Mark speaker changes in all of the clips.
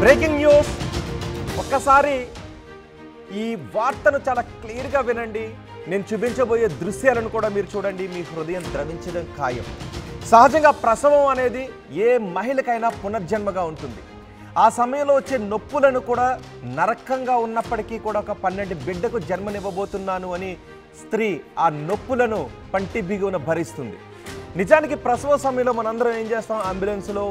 Speaker 1: Breaking news. ఒక్కసారి ఈ వార్తను చాలా క్లియర్గా వినండి. నేను చూపించబోయే దృశ్యాలను కూడా మీరు చూడండి. మీ హృదయం ద్రవించడం ఖాయం. సహజంగా ప్రసవం అనేది ఏ మహిళకైనా పునర్జన్మగా ఉంటుంది. ఆ సమయంలో వచ్చే నొప్పులను కూడా నరకంగా ఉన్నప్పటికీ కూడా ఒక 12 బిడ్డకు జన్మనివ్వబోతున్నాను అని స్త్రీ ఆ నొప్పులను పంటి బిగున భరిస్తుంది. నిజానికి ప్రసవ సమయంలో మనందరం ఏం చేస్తాం? అంబులెన్స్లో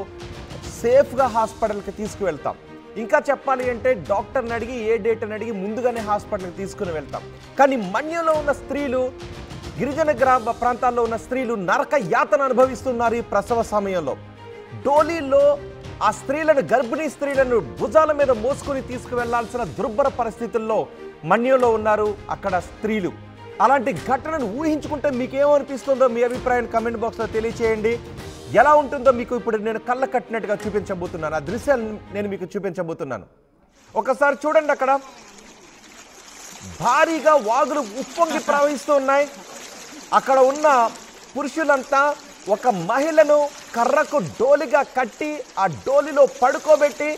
Speaker 1: సేఫ్గా హాస్పిటల్కి తీసుకువెళ్తాం. ఇంకా చెప్పాలి అంటే డాక్టర్ని అడిగి ఏ డేట్ అని అడిగి ముందుగానే హాస్పిటల్కి తీసుకుని వెళ్తాం. కానీ మన్యంలో ఉన్న స్త్రీలు, గిరిజన గ్రామ ప్రాంతాల్లో ఉన్న స్త్రీలు నరక యాతన అనుభవిస్తున్నారు ఈ ప్రసవ సమయంలో. డోలీల్లో ఆ స్త్రీలను, గర్భిణీ స్త్రీలను భుజాల మీద మోసుకొని తీసుకువెళ్లాల్సిన దుర్భర పరిస్థితుల్లో మన్యంలో ఉన్నారు అక్కడ స్త్రీలు. అలాంటి ఘటనను ఊహించుకుంటే మీకేమనిపిస్తుందో మీ అభిప్రాయాన్ని కమెంట్ బాక్స్లో తెలియచేయండి. ఎలా ఉంటుందో మీకు ఇప్పుడు నేను కళ్ళ కట్టినట్టుగా చూపించబోతున్నాను. ఆ దృశ్యాన్ని నేను మీకు చూపించబోతున్నాను. ఒకసారి చూడండి. అక్కడ భారీగా వాగులు ఉప్పొంగి ప్రవహిస్తూ ఉన్నాయి. అక్కడ ఉన్న పురుషులంతా ఒక మహిళను కర్రకు డోలిగా కట్టి ఆ డోలిలో పడుకోబెట్టి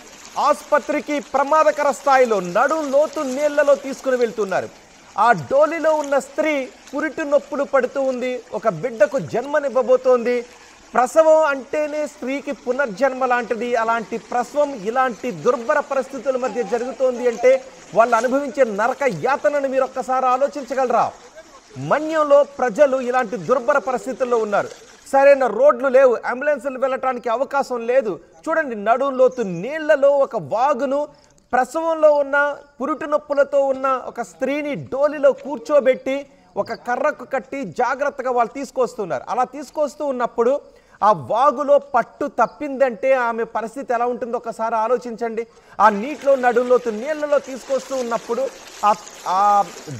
Speaker 1: ఆసుపత్రికి ప్రమాదకర స్థాయిలో నడుం లోతు నీళ్లలో తీసుకుని వెళ్తున్నారు. ఆ డోలిలో ఉన్న స్త్రీ పురిటి నొప్పులు పడుతూ ఉంది. ఒక బిడ్డకు జన్మనివ్వబోతోంది. ప్రసవం అంటేనే స్త్రీకి పునర్జన్మ లాంటిది. అలాంటి ప్రసవం ఇలాంటి దుర్భర పరిస్థితుల మధ్య జరుగుతోంది అంటే వాళ్ళు అనుభవించే నరక యాతనను మీరు ఒక్కసారి ఆలోచించగలరా? మన్యంలో ప్రజలు ఇలాంటి దుర్భర పరిస్థితుల్లో ఉన్నారు. సరైన రోడ్లు లేవు, అంబులెన్సులు వెళ్ళటానికి అవకాశం లేదు. చూడండి, నడుంలోతు నీళ్లలో ఒక వాగును ప్రసవంలో ఉన్న పురుటి నొప్పులతో ఉన్న ఒక స్త్రీని డోలిలో కూర్చోబెట్టి ఒక కర్రకు కట్టి జాగ్రత్తగా వాళ్ళు తీసుకొస్తున్నారు. అలా తీసుకొస్తూ ఉన్నప్పుడు ఆ వాగులో పట్టు తప్పిందంటే ఆమె పరిస్థితి ఎలా ఉంటుందో ఒకసారి ఆలోచించండి. ఆ నీటిలో నడుంలోతు నీళ్లలో తీసుకొస్తూ ఉన్నప్పుడు ఆ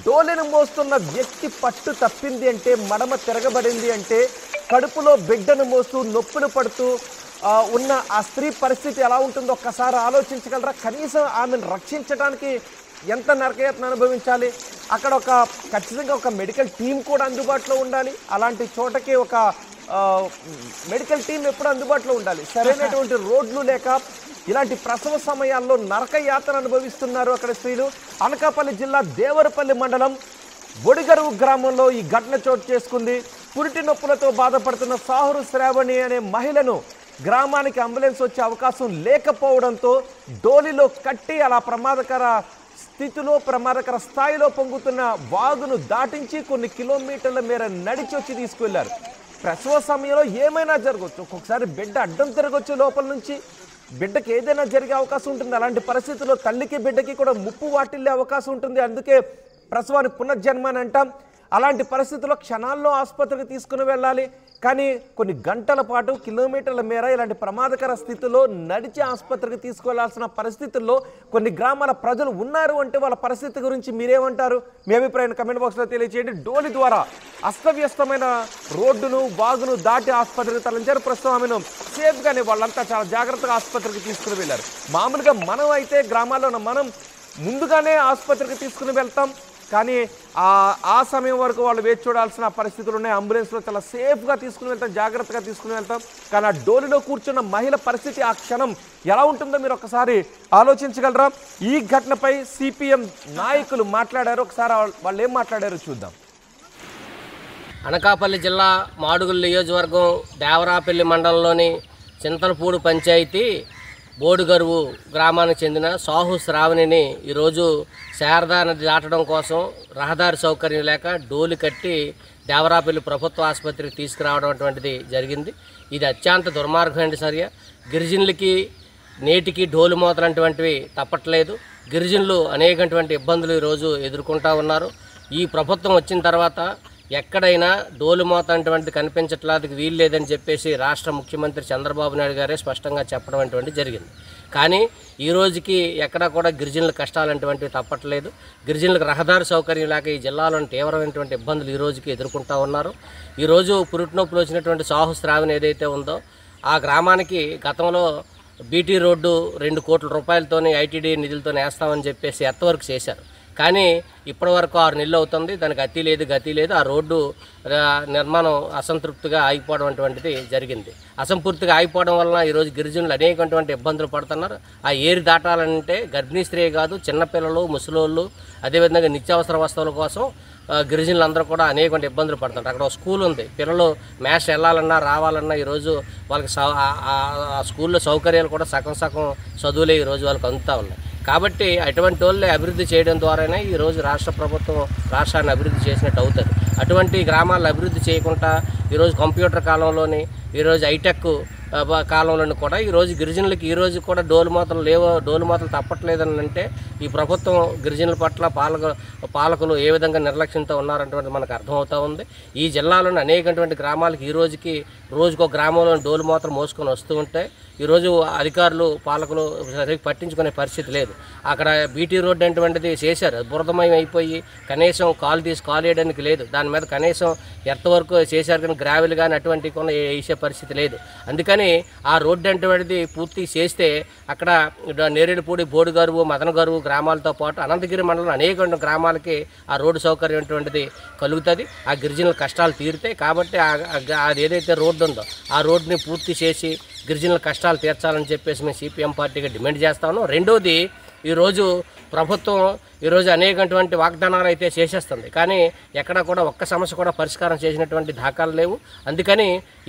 Speaker 1: డోలిని మోస్తున్న వ్యక్తి పట్టు తప్పింది అంటే, మడమ తిరగబడింది అంటే, కడుపులో బిడ్డను మోస్తూ నొప్పులు పడుతూ ఉన్న ఆ స్త్రీ పరిస్థితి ఎలా ఉంటుందో ఒక్కసారి ఆలోచించగలరా? కనీసం ఆమెను రక్షించడానికి ఎంత నరకయాతన అనుభవించాలి? అక్కడ ఖచ్చితంగా ఒక మెడికల్ టీం కూడా అందుబాటులో ఉండాలి. అలాంటి చోటకి ఒక మెడికల్ టీం ఎప్పుడు అందుబాటులో ఉండాలి. సరైనటువంటి రోడ్లు లేక ఇలాంటి ప్రసవ సమయాల్లో నరక యాతన అనుభవిస్తున్నారు అక్కడ స్త్రీలు. అనకాపల్లి జిల్లా దేవరపల్లి మండలం బొడిగరువు గ్రామంలో ఈ ఘటన చోటు చేసుకుంది. పురిటి నొప్పులతో బాధపడుతున్న సాహురు శ్రావణి అనే మహిళను గ్రామానికి అంబులెన్స్ వచ్చే అవకాశం లేకపోవడంతో డోలిలో కట్టి అలా ప్రమాదకర స్థాయిలో పొంగుతున్న వాగును దాటించి కొన్ని కిలోమీటర్ల మేర నడిచి వచ్చి తీసుకువెళ్లారు. ప్రసవ సమయంలో ఏమైనా జరగవచ్చు. ఒక్కొక్కసారి బిడ్డ అడ్డం తిరగొచ్చు, లోపల నుంచి బిడ్డకి ఏదైనా జరిగే అవకాశం ఉంటుంది. అలాంటి పరిస్థితుల్లో తల్లికి బిడ్డకి కూడా ముప్పు వాటిల్లే అవకాశం ఉంటుంది. అందుకే ప్రసవాన్ని పునర్జన్మ అని అంటాం. అలాంటి పరిస్థితుల్లో క్షణాల్లో ఆసుపత్రికి తీసుకుని వెళ్ళాలి. కానీ కొన్ని గంటల పాటు, కిలోమీటర్ల మేర ఇలాంటి ప్రమాదకర స్థితిలో నడిచి ఆసుపత్రికి తీసుకువెళ్లాల్సిన పరిస్థితుల్లో కొన్ని గ్రామాల ప్రజలు ఉన్నారు అంటే వాళ్ళ పరిస్థితి గురించి మీరేమంటారు? మీ అభిప్రాయాన్ని కమెంట్ బాక్స్లో తెలియజేయండి. డోలి ద్వారా అస్తవ్యస్తమైన రోడ్డును, వాగును దాటి ఆసుపత్రికి తరలించారు. ప్రస్తుతం ఆమెను సేఫ్గానే వాళ్ళంతా చాలా జాగ్రత్తగా ఆసుపత్రికి తీసుకుని వెళ్ళారు. మామూలుగా మనం అయితే గ్రామాల్లో మనం ముందుగానే ఆసుపత్రికి తీసుకుని వెళ్తాం. కానీ ఆ సమయం వరకు వాళ్ళు వేచి చూడాల్సిన పరిస్థితులు ఉన్నాయి. అంబులెన్స్లో చాలా సేఫ్గా తీసుకుని వెళ్తాం, జాగ్రత్తగా తీసుకుని వెళ్తాం. కానీ ఆ డోలిలో కూర్చున్న మహిళ పరిస్థితి ఆ క్షణం ఎలా ఉంటుందో మీరు ఒకసారి ఆలోచించగలరా? ఈ ఘటనపై సిపిఎం నాయకులు మాట్లాడారు. ఒకసారి వాళ్ళు ఏం మాట్లాడారో చూద్దాం.
Speaker 2: అనకాపల్లి జిల్లా మాడుగుల నియోజకవర్గం దేవరాపల్లి మండలంలోని చింతలపూడి పంచాయతీ బోడిగరువు గ్రామానికి చెందిన సాహు శ్రావణిని ఈరోజు శారదా నది దాటడం కోసం రహదారి సౌకర్యం లేక డోలి కట్టి దేవరాపల్లి ప్రభుత్వ ఆసుపత్రికి తీసుకురావడం అటువంటిది జరిగింది. ఇది అత్యంత దుర్మార్గమైన చర్య. గిరిజనులకి నేటికి డోలు మోతలంటువంటివి తప్పట్లేదు. గిరిజనులు అనేకటువంటి ఇబ్బందులు ఈరోజు ఎదుర్కొంటూ ఉన్నారు. ఈ ప్రభుత్వం వచ్చిన తర్వాత ఎక్కడైనా డోలు మోత అటువంటిది కనిపించట్లేదు, వీలు లేదని చెప్పేసి రాష్ట్ర ముఖ్యమంత్రి చంద్రబాబు నాయుడు గారే స్పష్టంగా చెప్పడం అటువంటిది జరిగింది. కానీ ఈ రోజుకి ఎక్కడా కూడా గిరిజనుల కష్టాలు అటువంటివి తప్పట్లేదు. గిరిజనులకు రహదారి సౌకర్యం లేక ఈ జిల్లాలోని తీవ్రమైనటువంటి ఇబ్బందులు ఈ రోజుకి ఎదుర్కొంటూ ఉన్నారు. ఈరోజు పురిటి నొప్పులు వచ్చినటువంటి సాహు శ్రావణి ఏదైతే ఉందో ఆ గ్రామానికి గతంలో బీటీ రోడ్డు 2 కోట్ల రూపాయలతోనే ఐటీడీ నిధులతో వేస్తామని చెప్పేసి ఎత్తవరకు చేశారు. కానీ ఇప్పటి వరకు 6 నెలలు అవుతుంది, దానికి గతి లేదు. ఆ రోడ్డు నిర్మాణం అసంతృప్తిగా ఆగిపోవడం అటువంటిది జరిగింది. అసంపూర్తిగా ఆగిపోవడం వలన ఈరోజు గిరిజనులు అనేకటువంటి ఇబ్బందులు పడుతున్నారు. ఆ ఏరి దాటాలంటే గర్భిణీ స్త్రీ కాదు, చిన్నపిల్లలు, ముసలోళ్ళు, అదేవిధంగా నిత్యావసర వస్తువుల కోసం గిరిజనులందరూ కూడా అనేక ఇబ్బందులు పడుతుంటారు. అక్కడ ఒక స్కూల్ ఉంది, పిల్లలు మ్యాథ్స్ వెళ్ళాలన్నా రావాలన్నా ఈరోజు వాళ్ళకి ఆ స్కూల్లో సౌకర్యాలు కూడా సగం చదువులే ఈరోజు వాళ్ళకి అందుతూ ఉన్నాయి. కాబట్టి అటువంటి వాళ్ళే అభివృద్ధి చేయడం ద్వారానే ఈరోజు రాష్ట్ర ప్రభుత్వం రాష్ట్రాన్ని అభివృద్ధి చేసినట్టు అవుతుంది. అటువంటి గ్రామాలను అభివృద్ధి చేయకుండా ఈరోజు కంప్యూటర్ కాలంలోని, ఈరోజు హైటెక్ కాలంలోని కూడా ఈరోజు గిరిజనులకి ఈరోజు కూడా డోలు మూతలు తప్పట్లేదని అంటే ఈ ప్రభుత్వం గిరిజనుల పట్ల పాలకులు ఏ విధంగా నిర్లక్ష్యంతో ఉన్నారనేటువంటి మనకు అర్థమవుతూ ఉంది. ఈ జిల్లాలోని అనేకటువంటి గ్రామాలకి రోజుకో గ్రామంలో డోలు మూతలు మోసుకొని వస్తూ ఉంటే ఈరోజు అధికారులు పాలకులు పట్టించుకునే పరిస్థితి లేదు. అక్కడ బీటీ రోడ్డు అటువంటిది చేశారు, బురదమయం అయిపోయి కనీసం కాలు వేయడానికి లేదు. దాని మీద కనీసం ఎర్త్ వరకు చేశారు కానీ గ్రావెల్ కానీ అటువంటి కొన్ని వేసే పరిస్థితి లేదు. అందుకని ఆ రోడ్డు అటువంటిది పూర్తి చేస్తే అక్కడ నేరేడుపూడి, బోడుగరువు, మదనగరువు గ్రామాలతో పాటు అనంతగిరి మండలం అనేక గ్రామాలకి ఆ రోడ్డు సౌకర్యం అటువంటిది కలుగుతుంది. ఆ గిరిజనుల కష్టాలు తీరుతాయి. కాబట్టి అది ఏదైతే రోడ్డు ఉందో ఆ రోడ్డుని పూర్తి చేసి గిరిజనుల కష్టాలు తీర్చాలని చెప్పేసి మేము సిపిఎం పార్టీగా డిమాండ్ చేస్తాను. రెండోది, ఈరోజు ప్రభుత్వం అనేకటువంటి వాగ్దానాలు అయితే చేసేస్తుంది, కానీ ఎక్కడ కూడా ఒక్క సమస్య కూడా పరిష్కారం చేసినటువంటి దాఖలు లేవు. అందుకని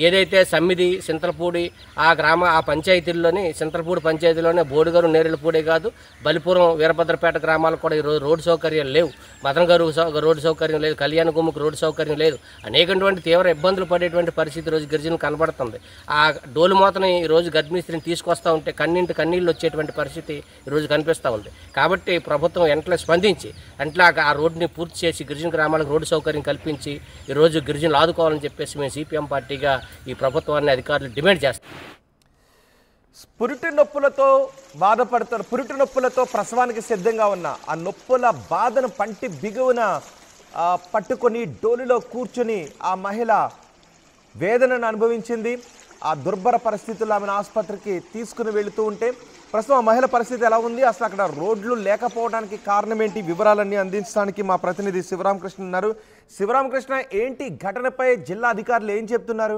Speaker 2: ఏదైతే సమ్మిది, సింతలపూడి ఆ పంచాయతీల్లోని సింతలపూడి పంచాయతీలోనే బోడుగరు, నేరేడుపూడే కాదు, బలిపురం, వీరభద్రపేట గ్రామాలకు కూడా ఈరోజు రోడ్డు సౌకర్యాలు లేవు. మదనగరు రోడ్డు సౌకర్యం లేదు, కళ్యాణ గుమ్మకు రోడ్డు సౌకర్యం లేదు. అనేకటువంటి తీవ్ర ఇబ్బందులు పడేటువంటి పరిస్థితి ఈరోజు గిరిజనులు కనబడుతుంది. ఆ డోలు మూతని ఈరోజు గర్భిణీ స్త్రీని తీసుకొస్తూ ఉంటే కన్నీళ్ళు వచ్చేటువంటి పరిస్థితి ఈరోజు కనిపిస్తూ ఉంది. కాబట్టి ప్రభుత్వం వెంటనే స్పందించి ఆ రోడ్డుని పూర్తి చేసి గిరిజన గ్రామాలకు రోడ్డు సౌకర్యం కల్పించి ఈరోజు గిరిజనులు ఆదుకోవాలని చెప్పేసి మేము సిపిఎం పార్టీగా ఈ ప్రభుత్వాన్ని అధికారులు డిమాండ్ చేస్తాం.
Speaker 1: పురిటి నొప్పులతో బాధపడతారు, పురిటి నొప్పులతో ప్రసవానికి సిద్ధంగా ఉన్న ఆ నొప్పుల బాధను పంటి బిగువున పట్టుకొని డోలులో కూర్చుని ఆ మహిళ వేదనను అనుభవించింది. ఆ దుర్భర పరిస్థితుల్లో ఆమెను ఆసుపత్రికి తీసుకుని వెళుతూ ఉంటే ప్రస్తుతం ఆ మహిళ పరిస్థితి ఎలా ఉంది, అసలు అక్కడ రోడ్లు లేకపోవడానికి కారణం ఏంటి, వివరాలన్నీ అందించడానికి మా ప్రతినిధి శివరామకృష్ణ ఉన్నారు. శివరామకృష్ణ, ఏంటి ఘటనపై జిల్లా అధికారులు ఏం చెప్తున్నారు?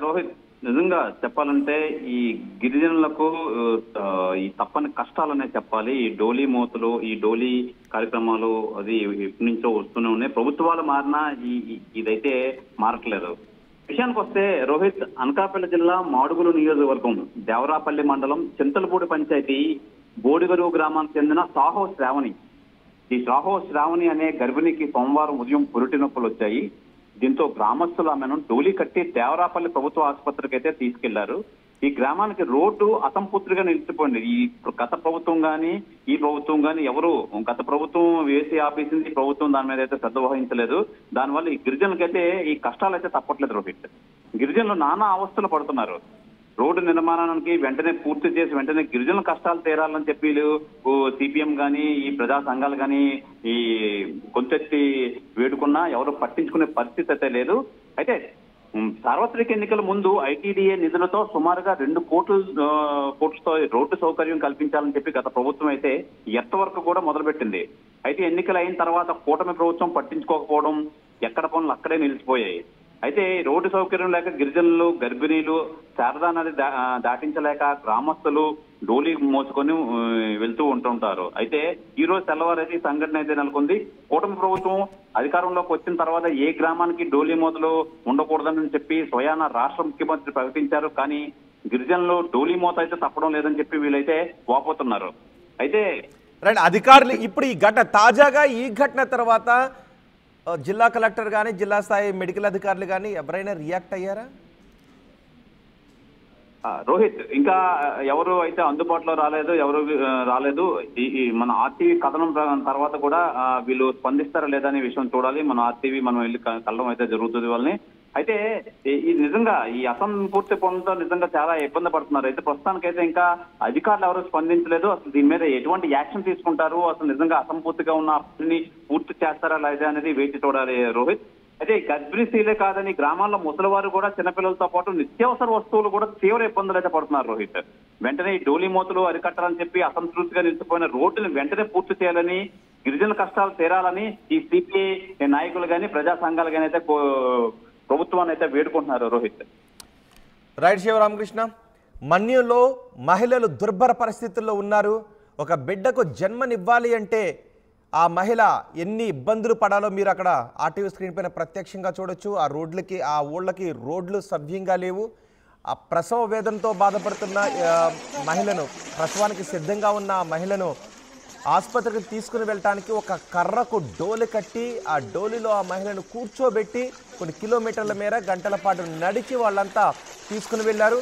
Speaker 3: రోహిత్, నిజంగా చెప్పాలంటే ఈ గిరిజనులకు ఈ తప్పని కష్టాలనే చెప్పాలి. ఈ డోలీ మోతలు, ఈ డోలీ కార్యక్రమాలు అది ఎప్పటి నుంచో వస్తూనే ఉన్నాయి. ప్రభుత్వాలు మారినా ఇదైతే మారట్లేదు. విషయానికి వస్తే రోహిత్, అనకాపల్లి జిల్లా మాడుగులు నియోజకవర్గం దేవరాపల్లి మండలం చింతలపూడి పంచాయతీ బోడిగరువు గ్రామానికి చెందిన సాహో శ్రావణి. ఈ సాహో శ్రావణి అనే గర్భిణికి సోమవారం ఉదయం పురిటి నొప్పులు వచ్చాయి. దీంతో గ్రామస్తులు ఆమెను డోలీ కట్టి దేవరాపల్లి ప్రభుత్వ ఆసుపత్రికి అయితే తీసుకెళ్లారు. ఈ గ్రామానికి రోడ్డు అసంపూర్తిగా నిలిచిపోయింది. ఈ గత ప్రభుత్వం కానీ ఈ ప్రభుత్వం కానీ గత ప్రభుత్వం వేసి ఆపేసింది, ఈ ప్రభుత్వం దాని మీద అయితే శ్రద్ధ వహించలేదు. దానివల్ల ఈ గిరిజనులకైతే ఈ కష్టాలు అయితే తప్పట్లేదు రోహిత్. గిరిజనులు నానా అవస్థలు పడుతున్నారు. రోడ్డు నిర్మాణానికి వెంటనే పూర్తి చేసి వెంటనే గిరిజనుల కష్టాలు తీరాలని చెప్పి సిపిఎం కానీ ఈ ప్రజా సంఘాలు కానీ ఈ గొంతెత్తి వేడుకున్నా ఎవరు పట్టించుకునే పరిస్థితి అయితే లేదు. అయితే సార్వత్రిక ఎన్నికల ముందు ఐటీడీఏ నిధులతో సుమారుగా 2 కోట్లతో రోడ్డు సౌకర్యం కల్పించాలని చెప్పి గత ప్రభుత్వం అయితే ఎర్త్ వర్క్ కూడా మొదలుపెట్టింది. అయితే ఎన్నికలు అయిన తర్వాత కూటమి ప్రభుత్వం పట్టించుకోకపోవడం, ఎక్కడ పనులు అక్కడే నిలిచిపోయాయి. అయితే రోడ్డు సౌకర్యం లేక గిరిజనులు, గర్భిణీలు శారదా నది దాటించలేక గ్రామస్తులు డోలీ మోసుకొని వెళ్తూ ఉంటుంటారు. అయితే ఈ రోజు తెల్లవారైతే ఈ సంఘటన అయితే నెలకొంది. కూటమి ప్రభుత్వం అధికారంలోకి వచ్చిన తర్వాత ఏ గ్రామానికి డోలీ మోతలు ఉండకూడదని చెప్పి స్వయాన రాష్ట్ర ముఖ్యమంత్రి ప్రకటించారు. కానీ గిరిజనులు డోలీ మోత అయితే తప్పడం లేదని చెప్పి వీళ్ళైతే వాపోతున్నారు. అయితే
Speaker 1: అధికారులు ఇప్పుడు తాజాగా ఈ ఘటన తర్వాత జిల్లా కలెక్టర్ కానీ జిల్లా స్థాయి మెడికల్ అధికారులు కానీ ఎవరైనా రియాక్ట్ అయ్యారా?
Speaker 3: రోహిత్, ఇంకా ఎవరు అయితే అందుబాటులో రాలేదు. ఈ మన ఆర్టీవీ కథనం తర్వాత కూడా వీళ్ళు స్పందిస్తారా లేదా అనే విషయం చూడాలి. మన ఆర్టీవీ మనం వెళ్ళి కలడం అయితే జరుగుతుంది వాళ్ళని. అయితే ఈ నిజంగా ఈ అసంపూర్తి పనులతో నిజంగా చాలా ఇబ్బంది పడుతున్నారు. అయితే ప్రస్తుతానికైతే ఇంకా అధికారులు ఎవరు స్పందించలేదు. అసలు దీని మీద ఎటువంటి యాక్షన్ తీసుకుంటారు, అసలు నిజంగా అసంపూర్తిగా ఉన్న పనిని పూర్తి చేస్తారా లేదా అనేది వేచి చూడాలి రోహిత్. అయితే గర్భిణీ స్త్రీలే కాదని గ్రామాల్లో ముసలివారు కూడా చిన్నపిల్లలతో పాటు నిత్యావసర వస్తువులు కూడా తీవ్ర ఇబ్బందులు అయితే పడుతున్నారు రోహిత్. వెంటనే ఈ డోలీ మూతలు అరికట్టాలని చెప్పి అసంతృప్తిగా నిలిచిపోయిన రోడ్డుని వెంటనే పూర్తి చేయాలని, గిరిజనుల కష్టాలు తీరాలని ఈ సిపిఐ నాయకులు కానీ ప్రజా సంఘాలు కానీ అయితే ప్రభుత్వాన్ని అయితే వేడుకుంటున్నారు రోహిత్.
Speaker 1: రైట్ శివరామకృష్ణ, మన్యంలో మహిళలు దుర్భర పరిస్థితుల్లో ఉన్నారు. ఒక బిడ్డకు జన్మనివ్వాలి అంటే ఆ మహిళ ఎన్ని ఇబ్బందులు పడాలో మీరు అక్కడ ఆర్టీవీ స్క్రీన్ పైన ప్రత్యక్షంగా చూడొచ్చు. ఆ ఊళ్ళకి రోడ్లు సవ్యంగా లేవు. ఆ ప్రసవ వేదనతో బాధపడుతున్న మహిళను, ప్రసవానికి సిద్ధంగా ఉన్న ఆ మహిళను ఆసుపత్రికి తీసుకుని వెళ్ళటానికి ఒక కర్రకు డోలి కట్టి ఆ డోలిలో ఆ మహిళను కూర్చోబెట్టి కొన్ని కిలోమీటర్ల మేర గంటల పాటు నడిచి వాళ్ళంతా తీసుకుని వెళ్ళారు.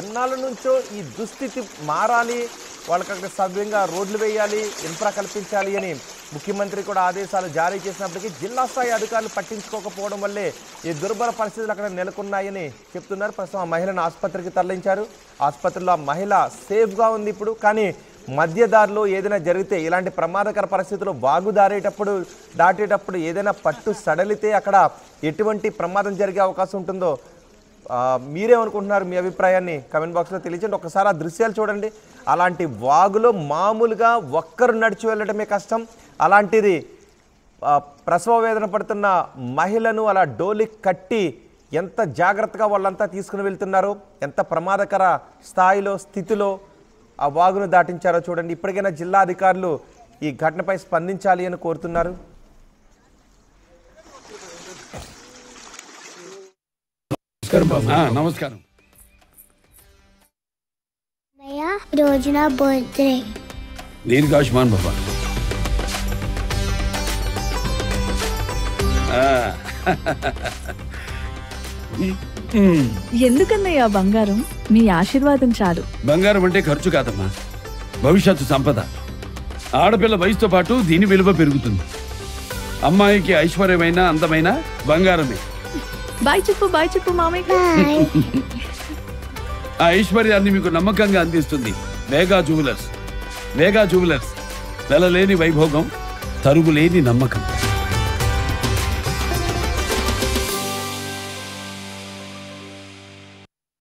Speaker 1: ఎన్నాళ్ళ నుంచో ఈ దుస్థితి మారాలి, వాళ్ళకి అక్కడ సవ్యంగా రోడ్లు వేయాలి, ఇన్ఫ్రా కల్పించాలి అని ముఖ్యమంత్రి కూడా ఆదేశాలు జారీ చేసినప్పటికీ జిల్లా స్థాయి అధికారులు పట్టించుకోకపోవడం వల్లే ఈ దుర్భర పరిస్థితులు అక్కడ నెలకొన్నాయని చెప్తున్నారు. ప్రస్తుతం ఆ మహిళను ఆసుపత్రికి తరలించారు. ఆసుపత్రిలో ఆ మహిళ సేఫ్గా ఉంది ఇప్పుడు. కానీ మధ్యదారిలో ఏదైనా జరిగితే, ఇలాంటి ప్రమాదకర పరిస్థితుల్లో వాగు దాటేటప్పుడు ఏదైనా పట్టు సడలితే అక్కడ ఎటువంటి ప్రమాదం జరిగే అవకాశం ఉంటుందో మీరేమనుకుంటున్నారు? మీ అభిప్రాయాన్ని కామెంట్ బాక్స్లో తెలియజేయండి. ఒకసారి ఆ దృశ్యాలు చూడండి. అలాంటి వాగులో మామూలుగా ఒక్కరు నడిచి వెళ్ళడమే కష్టం. అలాంటిది ప్రసవ వేదన పడుతున్న మహిళను అలా డోలి కట్టి ఎంత జాగ్రత్తగా వాళ్ళంతా తీసుకుని వెళ్తున్నారో, ఎంత ప్రమాదకర స్థితిలో ఆ వాగును దాటించారో చూడండి. ఇప్పటికైనా జిల్లా అధికారులు ఈ ఘటనపై స్పందించాలి అని కోరుతున్నారు.
Speaker 4: నమస్కారం.
Speaker 5: రోజు నా బర్త్డే.
Speaker 4: దీర్ఘాయుష్మాన్ బాబా.
Speaker 6: ఎందుకన్నయ్యా బంగారం? మీ ఆశీర్వాదం చాలు.
Speaker 4: బంగారం అంటే ఖర్చు కాదమ్మా, భవిష్యత్తు సంపద. ఆడపిల్ల వయసుతో పాటు దీని విలువ పెరుగుతుంది. అమ్మాయికి ఐశ్వర్యమైన అందమైన బంగారమే.
Speaker 6: బాయ్ చెప్పు మామయ్య.
Speaker 4: ఆ ఐశ్వర్యాన్ని మీకు నమ్మకంగా అందిస్తుంది వేగా జ్యువెలర్స్. వేగా జ్యువెలర్స్, వెలలేని వైభోగం, తరుగులేని నమ్మకం.